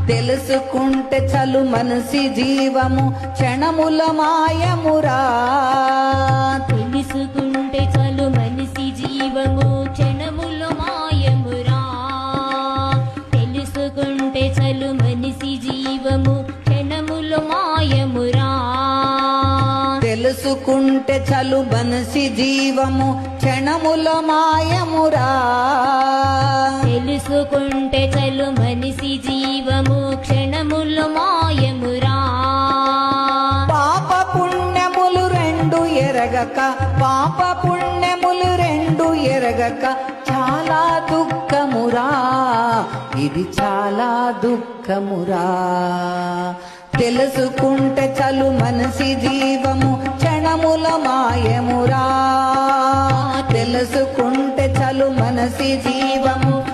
తెలుసుకుంటే చలు మనసి జీవము క్షణముల మాయమురా. తెలుసుకుంటే చలు మనిషి జీవము క్షణముల మాయమురా. తెలుసుకుంటే చలు మనిషి జీవము క్షణముల మాయమురా. తెలుసుకుంటే చలు మనసి జీవము క్షణముల మాయమురా. తెలుసుకుంటే చలు మనిషి జీవము క్షణముల మాయమురా. పాప పుణ్యములు రెండు ఎరగక, పాప పుణ్యములు రెండు ఎరగక చాలా దుఃఖమురా, ఇది చాలా దుఃఖమురా. తెలుసుకుంటే చలు మనసి జీవము క్షణముల మాయమురా. తెలుసుకుంటే చలు మనసి జీవము